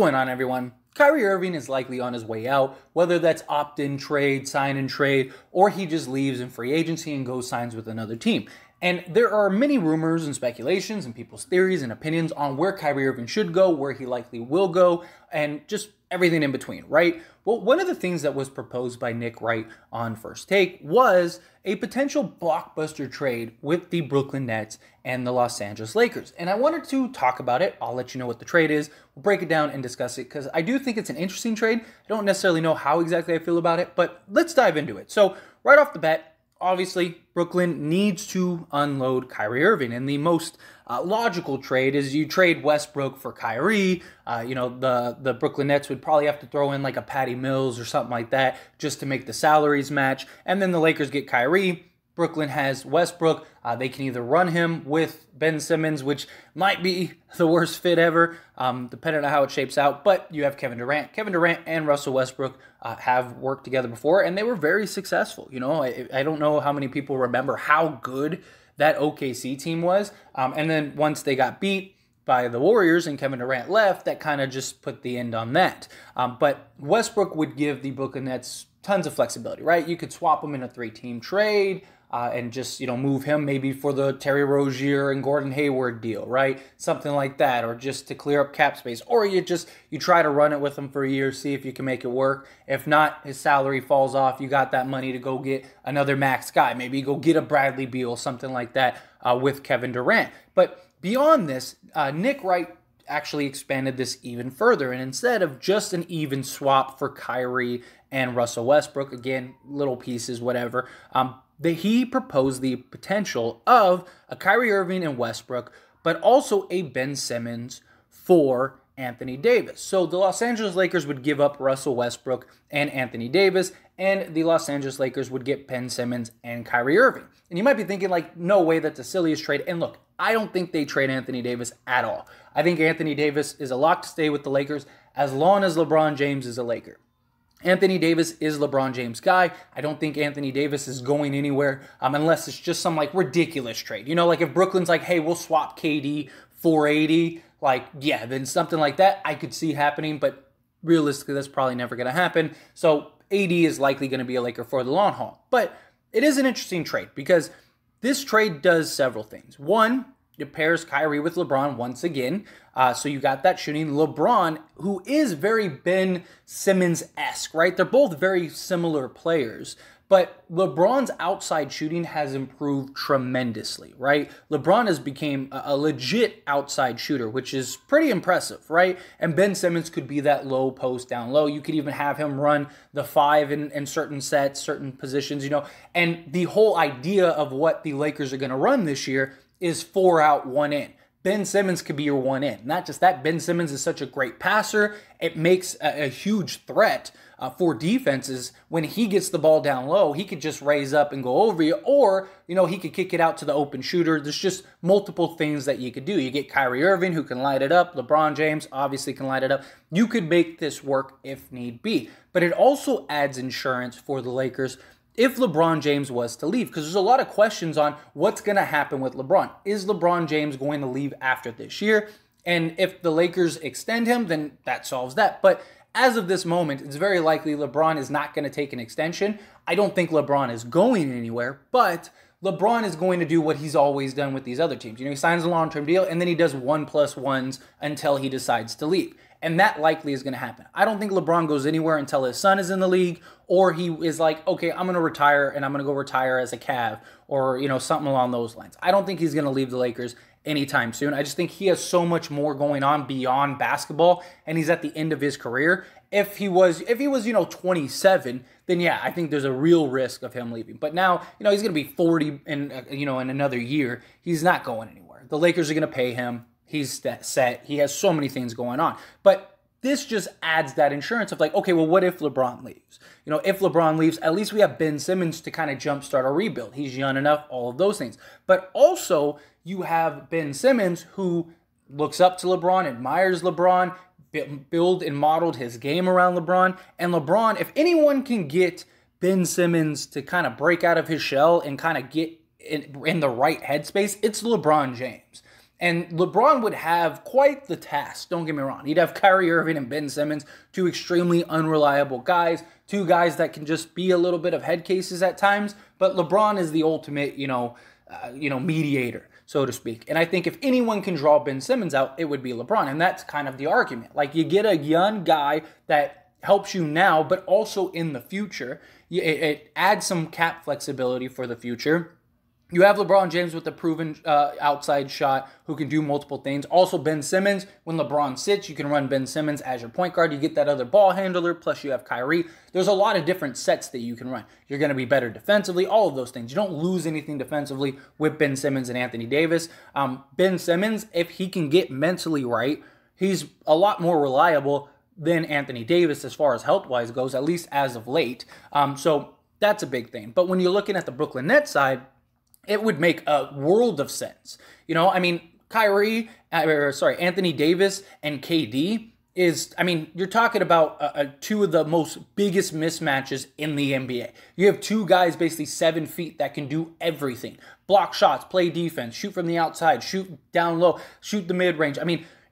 What's going on, everyone? Kyrie Irving is likely on his way out, whether that's opt-in trade, sign-in trade, or he just leaves in free agency and goes signs with another team. And there are many rumors and speculations and people's theories and opinions on where Kyrie Irving should go, where he likely will go, and just everything in between, right? Well, one of the things that was proposed by Nick Wright on First Take was a potential blockbuster trade with the Brooklyn Nets and the Los Angeles Lakers. And I wanted to talk about it. I'll let you know what the trade is. We'll break it down and discuss it because I do think it's an interesting trade. I don't necessarily know how exactly I feel about it, but let's dive into it. So right off the bat, obviously, Brooklyn needs to unload Kyrie Irving, and the most logical trade is you trade Westbrook for Kyrie. The Brooklyn Nets would probably have to throw in like a Patty Mills or something like that just to make the salaries match, and then the Lakers get Kyrie. Brooklyn has Westbrook. They can either run him with Ben Simmons, which might be the worst fit ever, depending on how it shapes out. But you have Kevin Durant. Kevin Durant and Russell Westbrook have worked together before, and they were very successful. You know, I don't know how many people remember how good that OKC team was. And then once they got beat by the Warriors and Kevin Durant left, that kind of just put the end on that. But Westbrook would give the Brooklyn Nets tons of flexibility, right? You could swap them in a 3-team trade. And just, move him maybe for the Terry Rozier and Gordon Hayward deal, right? Something like that, or just to clear up cap space. Or you try to run it with him for a year, see if you can make it work. If not, his salary falls off. You got that money to go get another max guy. Maybe go get a Bradley Beal, something like that with Kevin Durant. But beyond this, Nick Wright actually expanded this even further. And instead of just an even swap for Kyrie and Russell Westbrook, again, little pieces, whatever, he proposed the potential of a Kyrie Irving and Westbrook, but also a Ben Simmons for Anthony Davis. So the Los Angeles Lakers would give up Russell Westbrook and Anthony Davis, and the Los Angeles Lakers would get Ben Simmons and Kyrie Irving. And you might be thinking, like, no way, that's the silliest trade. And look, I don't think they trade Anthony Davis at all. I think Anthony Davis is a lock to stay with the Lakers as long as LeBron James is a Laker. Anthony Davis is LeBron James' guy. I don't think Anthony Davis is going anywhere unless it's just some like ridiculous trade. You know, like if Brooklyn's like, hey, we'll swap KD for 80, like, yeah, then something like that I could see happening, but realistically, that's probably never going to happen. So AD is likely going to be a Laker for the long haul. But it is an interesting trade because this trade does several things. One, it pairs Kyrie with LeBron once again. So you got that shooting. LeBron, who is very Ben Simmons-esque, right? They're both very similar players. But LeBron's outside shooting has improved tremendously, right? LeBron has become a legit outside shooter, which is pretty impressive, right? And Ben Simmons could be that low post down low. You could even have him run the 5 in certain sets, certain positions, And the whole idea of what the Lakers are going to run this year is 4 out, 1 in. Ben Simmons could be your 1 in. Not just that, Ben Simmons is such a great passer. It makes a huge threat for defenses. When he gets the ball down low, he could just raise up and go over you, or, he could kick it out to the open shooter. There's just multiple things that you could do. You get Kyrie Irving, who can light it up. LeBron James obviously can light it up. You could make this work if need be. But it also adds insurance for the Lakers if LeBron James was to leave, because there's a lot of questions on what's going to happen with LeBron. Is LeBron James going to leave after this year? And if the Lakers extend him, then that solves that. But as of this moment, it's very likely LeBron is not going to take an extension. I don't think LeBron is going anywhere, but LeBron is going to do what he's always done with these other teams. He signs a long-term deal, and then he does 1+1s until he decides to leave. And that likely is going to happen. I don't think LeBron goes anywhere until his son is in the league, or he is like, okay, I'm going to retire, and I'm going to go retire as a Cav, or, something along those lines. I don't think he's going to leave the Lakers anytime soon. I just think he has so much more going on beyond basketball, and he's at the end of his career. If he was 27, then yeah, I think there's a real risk of him leaving. But now, he's going to be 40 in another year. He's not going anywhere. The Lakers are going to pay him. He's set. He has so many things going on. But this just adds that insurance of like, okay, well, what if LeBron leaves? If LeBron leaves, at least we have Ben Simmons to kind of jumpstart a rebuild. He's young enough, all of those things. But also, you have Ben Simmons, who looks up to LeBron, admires LeBron, build and modeled his game around LeBron. And LeBron, if anyone can get Ben Simmons to kind of break out of his shell and kind of get in the right headspace, it's LeBron James. And LeBron would have quite the task, don't get me wrong. He'd have Kyrie Irving and Ben Simmons, two extremely unreliable guys, two guys that can just be a little bit of head cases at times, but LeBron is the ultimate, mediator, so to speak. And I think if anyone can draw Ben Simmons out, it would be LeBron, and that's kind of the argument. Like, you get a young guy that helps you now, but also in the future. It adds some cap flexibility for the future. You have LeBron James with the proven outside shot who can do multiple things. Also, Ben Simmons, when LeBron sits, you can run Ben Simmons as your point guard. You get that other ball handler, plus you have Kyrie. There's a lot of different sets that you can run. You're going to be better defensively, all of those things. You don't lose anything defensively with Ben Simmons and Anthony Davis. Ben Simmons, if he can get mentally right, he's a lot more reliable than Anthony Davis as far as health-wise goes, at least as of late. So that's a big thing. But when you're looking at the Brooklyn Nets side, it would make a world of sense. Anthony Davis and KD you're talking about two of the most biggest mismatches in the NBA. You have two guys basically 7 feet that can do everything. Block shots, play defense, shoot from the outside, shoot down low, shoot the mid-range.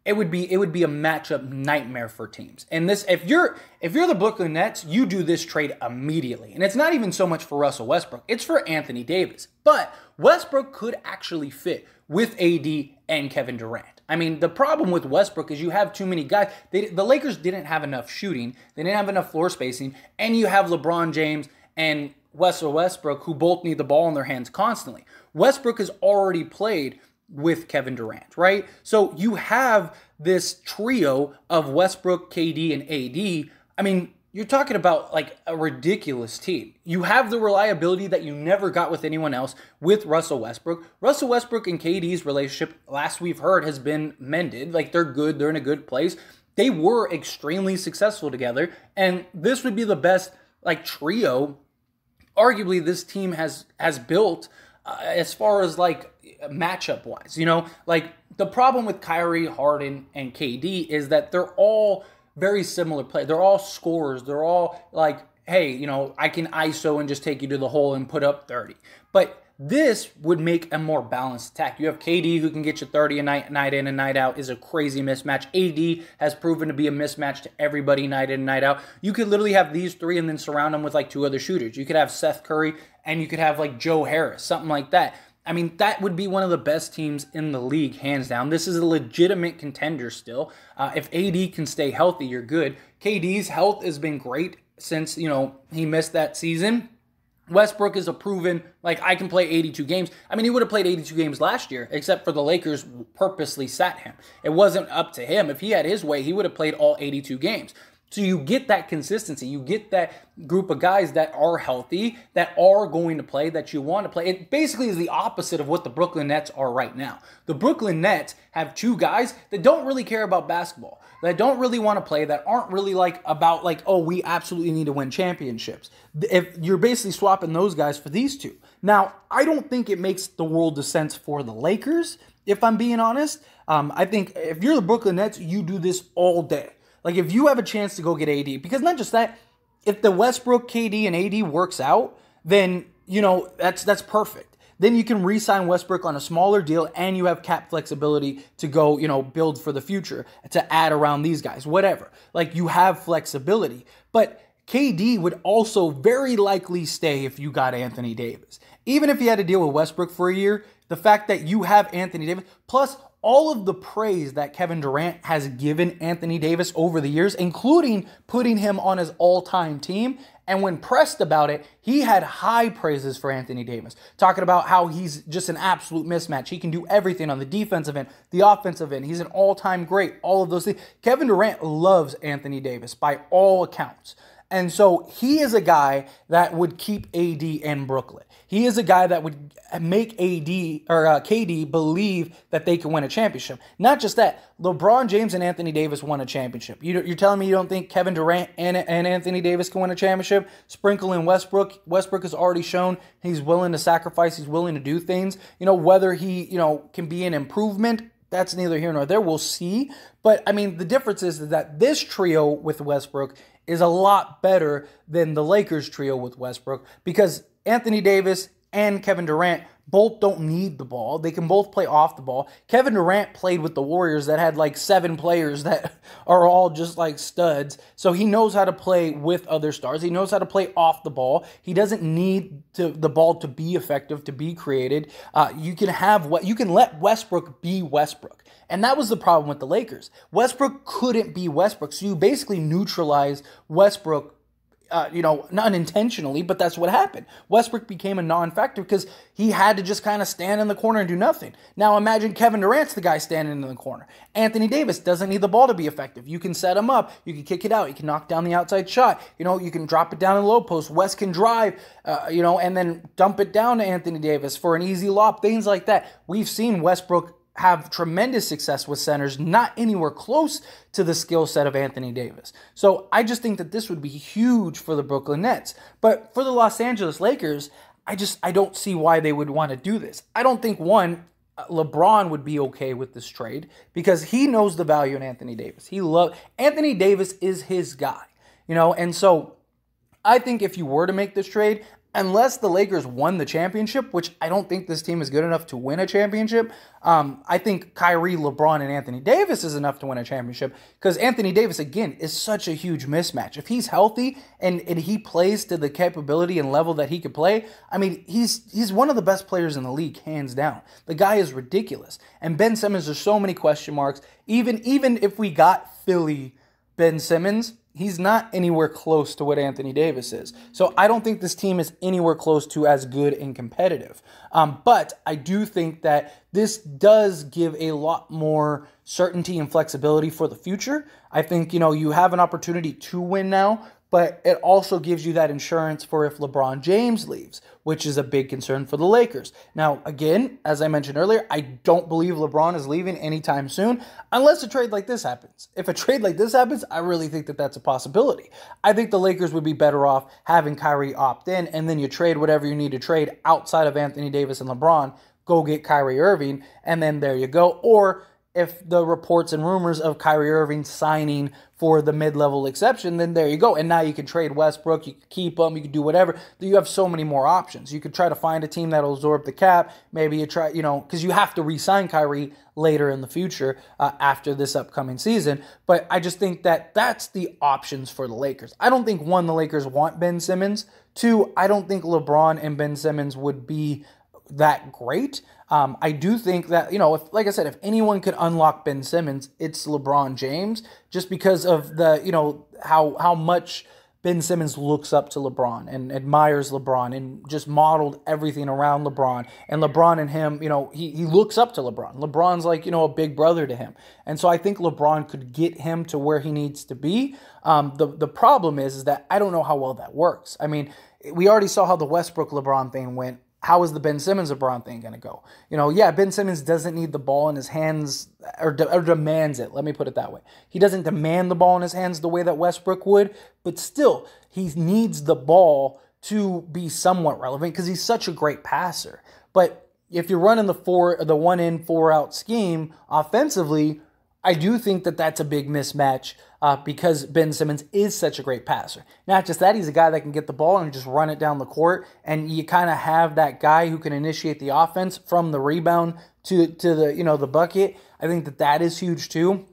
It would be a matchup nightmare for teams. And this, if you're the Brooklyn Nets, you do this trade immediately. And it's not even so much for Russell Westbrook, it's for Anthony Davis. But Westbrook could actually fit with AD and Kevin Durant. The problem with Westbrook is you have too many guys. The Lakers didn't have enough shooting, they didn't have enough floor spacing, and you have LeBron James and Russell Westbrook who both need the ball in their hands constantly. Westbrook has already played with Kevin Durant, right? So you have this trio of Westbrook, KD, and AD. You're talking about like a ridiculous team. You have the reliability that you never got with anyone else with Russell Westbrook. Russell Westbrook and KD's relationship, last we've heard, has been mended. Like, they're good. They're in a good place. They were extremely successful together, and this would be the best trio arguably this team has built as far as matchup wise. The problem with Kyrie, Harden, and KD is that they're all very similar play. They're all scorers. They're all hey, I can ISO and just take you to the hole and put up 30. But this would make a more balanced attack. You have KD who can get you 30 a night in and night out, is a crazy mismatch. AD has proven to be a mismatch to everybody night in and night out. You could literally have these three and then surround them with two other shooters. You could have Seth Curry and you could have Joe Harris, something like that. That would be one of the best teams in the league, hands down. This is a legitimate contender still. If AD can stay healthy, you're good. KD's health has been great since, he missed that season. Westbrook is a proven, I can play 82 games. He would have played 82 games last year, except for the Lakers purposely sat him. It wasn't up to him. If he had his way, he would have played all 82 games. So you get that consistency. You get that group of guys that are healthy, that are going to play, that you want to play. It basically is the opposite of what the Brooklyn Nets are right now. The Brooklyn Nets have two guys that don't really care about basketball, that don't really want to play, that aren't really about oh, we absolutely need to win championships. If you're basically swapping those guys for these two. Now, I don't think it makes the world of sense for the Lakers, if I'm being honest. I think if you're the Brooklyn Nets, you do this all day. If you have a chance to go get AD, because not just that, if the Westbrook, KD, and AD works out, then, that's perfect. Then you can re-sign Westbrook on a smaller deal, and you have cap flexibility to go, build for the future, to add around these guys, whatever. You have flexibility. But KD would also very likely stay if you got Anthony Davis. Even if he had to deal with Westbrook for a year, the fact that you have Anthony Davis, plus all of the praise that Kevin Durant has given Anthony Davis over the years, including putting him on his all-time team. And when pressed about it, he had high praises for Anthony Davis, talking about how he's just an absolute mismatch. He can do everything on the defensive end, the offensive end. He's an all-time great, all of those things. Kevin Durant loves Anthony Davis by all accounts. And so he is a guy that would keep AD in Brooklyn. He is a guy that would make KD believe that they can win a championship. Not just that, LeBron James and Anthony Davis won a championship. You're telling me you don't think Kevin Durant and Anthony Davis can win a championship? Sprinkle in Westbrook. Westbrook has already shown he's willing to sacrifice. He's willing to do things. Whether he, can be an improvement, that's neither here nor there. We'll see. But, the difference is that this trio with Westbrook is a lot better than the Lakers trio with Westbrook, because Anthony Davis and Kevin Durant Both don't need the ball. They can both play off the ball. Kevin Durant played with the Warriors that had like 7 players that are all just like studs. So he knows how to play with other stars. He knows how to play off the ball. He doesn't need the ball to be effective, to be created. You can let Westbrook be Westbrook. And that was the problem with the Lakers. Westbrook couldn't be Westbrook. So you basically neutralize Westbrook, not unintentionally, but that's what happened. Westbrook became a non-factor because he had to just kind of stand in the corner and do nothing. Now imagine Kevin Durant's the guy standing in the corner. Anthony Davis doesn't need the ball to be effective. You can set him up. You can kick it out. You can knock down the outside shot. You can drop it down in the low post. West can drive, and then dump it down to Anthony Davis for an easy lob, things like that. We've seen Westbrook have tremendous success with centers, not anywhere close to the skill set of Anthony Davis. So I just think that this would be huge for the Brooklyn Nets. But for the Los Angeles Lakers, I don't see why they would want to do this. I don't think, one, LeBron would be okay with this trade because he knows the value in Anthony Davis. Anthony Davis is his guy, and so I think if you were to make this trade, unless the Lakers won the championship, which I don't think this team is good enough to win a championship, I think Kyrie, LeBron, and Anthony Davis is enough to win a championship because Anthony Davis, again, is such a huge mismatch. If he's healthy and he plays to the capability and level that he could play, I mean, he's one of the best players in the league, hands down. The guy is ridiculous. And Ben Simmons, there's so many question marks. Even if we got Philly Ben Simmons, he's not anywhere close to what Anthony Davis is. So I don't think this team is anywhere close to as good and competitive. But I do think that this does give a lot more certainty and flexibility for the future. I think, you have an opportunity to win now, but it also gives you that insurance for if LeBron James leaves, which is a big concern for the Lakers. Now, again, as I mentioned earlier, I don't believe LeBron is leaving anytime soon, unless a trade like this happens. If a trade like this happens, I really think that that's a possibility. I think the Lakers would be better off having Kyrie opt in, and then you trade whatever you need to trade outside of Anthony Davis and LeBron, go get Kyrie Irving, and then there you go. Or if the reports and rumors of Kyrie Irving signing for the mid-level exception, then there you go. And now you can trade Westbrook, you can keep him, you can do whatever. You have so many more options. You could try to find a team that'll absorb the cap. Maybe you try, because you have to re-sign Kyrie later in the future after this upcoming season. But I just think that that's the options for the Lakers. I don't think, one, the Lakers want Ben Simmons. Two, I don't think LeBron and Ben Simmons would be that great. I do think that, if anyone could unlock Ben Simmons, it's LeBron James, just because of the, how much Ben Simmons looks up to LeBron and admires LeBron and just modeled everything around LeBron. And LeBron and him, he looks up to LeBron. LeBron's like, a big brother to him. And so I think LeBron could get him to where he needs to be. The problem is that I don't know how well that works. I mean, we already saw how the Westbrook-LeBron thing went. How is the Ben Simmons-LeBron thing going to go? Ben Simmons doesn't need the ball in his hands or demands it. Let me put it that way. He doesn't demand the ball in his hands the way that Westbrook would, but still, he needs the ball to be somewhat relevant because he's such a great passer. But if you're running the 1-in, 4-out scheme offensively, I do think that that's a big mismatch because Ben Simmons is such a great passer. Not just that, he's a guy that can get the ball and just run it down the court, and you kind of have that guy who can initiate the offense from the rebound to the the bucket. I think that is huge too.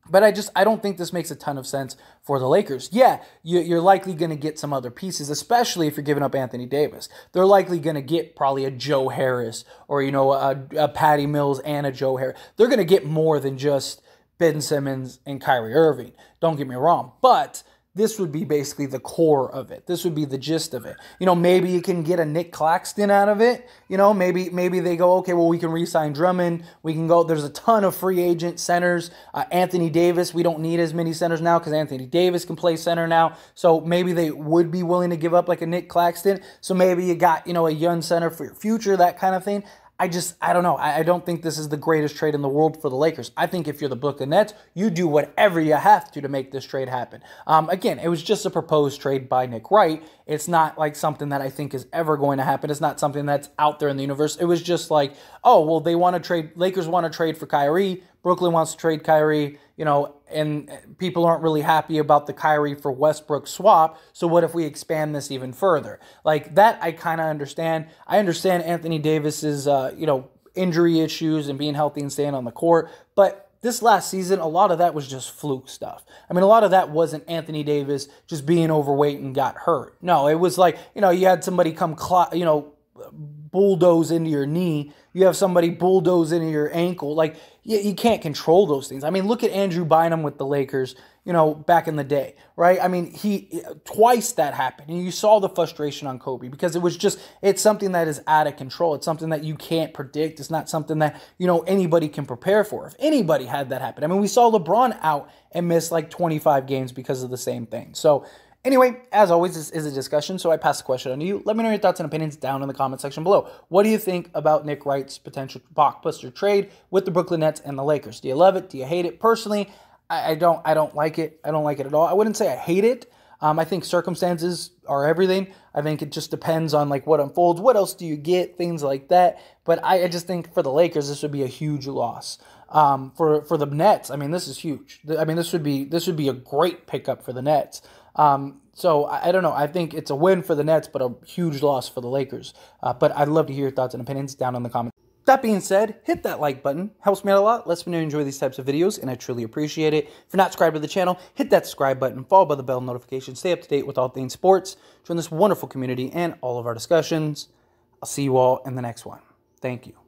But I don't think this makes a ton of sense for the Lakers. Yeah, you're likely going to get some other pieces, especially if you're giving up Anthony Davis. They're likely going to get probably a Joe Harris or a Patty Mills and a Joe Harris. They're going to get more than just Ben Simmons and Kyrie Irving. Don't get me wrong. But this would be basically the core of it. This would be the gist of it. Maybe you can get a Nick Claxton out of it. Maybe they go, okay, well, we can re-sign Drummond. We can go, there's a ton of free agent centers. Anthony Davis, we don't need as many centers now because Anthony Davis can play center now. So maybe they would be willing to give up like a Nick Claxton. So maybe you got, a young center for your future, that kind of thing. I don't know. I don't think this is the greatest trade in the world for the Lakers. I think if you're the Brooklyn Nets, you do whatever you have to make this trade happen. Again, it was just a proposed trade by Nick Wright. It's not like something that I think is ever going to happen. It's not something that's out there in the universe. It was just like, oh, well, they want to trade. Lakers want to trade for Kyrie, Brooklyn wants to trade Kyrie, and people aren't really happy about the Kyrie for Westbrook swap. So what if we expand this even further? Like that, I kind of understand. I understand Anthony Davis's, injury issues and being healthy and staying on the court. But this last season, a lot of that was just fluke stuff. I mean, a lot of that wasn't Anthony Davis just being overweight and got hurt. No, it was like, you had somebody come, bulldoze into your knee. You have somebody bulldoze into your ankle. Like, you can't control those things. I mean, look at Andrew Bynum with the Lakers, back in the day, right? I mean, twice that happened. And you saw the frustration on Kobe because it's something that is out of control. It's something that you can't predict. It's not something that, anybody can prepare for. If anybody had that happen. I mean, we saw LeBron out and miss like 25 games because of the same thing. So, anyway, as always, this is a discussion, so I pass the question on to you. Let me know your thoughts and opinions down in the comment section below. What do you think about Nick Wright's potential blockbuster trade with the Brooklyn Nets and the Lakers? Do you love it? Do you hate it? Personally, I don't like it. I don't like it at all. I wouldn't say I hate it. I think circumstances are everything. I think it just depends on like what unfolds. What else do you get? Things like that. But I just think for the Lakers, this would be a huge loss. For the Nets, I mean, this is huge. I mean, this would be a great pickup for the Nets. So I don't know. I think it's a win for the Nets, but a huge loss for the Lakers. But I'd love to hear your thoughts and opinions down in the comments. That being said, hit that like button. Helps me out a lot. Lets me know you enjoy these types of videos, and I truly appreciate it. If you're not subscribed to the channel, hit that subscribe button, followed by the bell notification. Stay up to date with all things sports. Join this wonderful community and all of our discussions. I'll see you all in the next one. Thank you.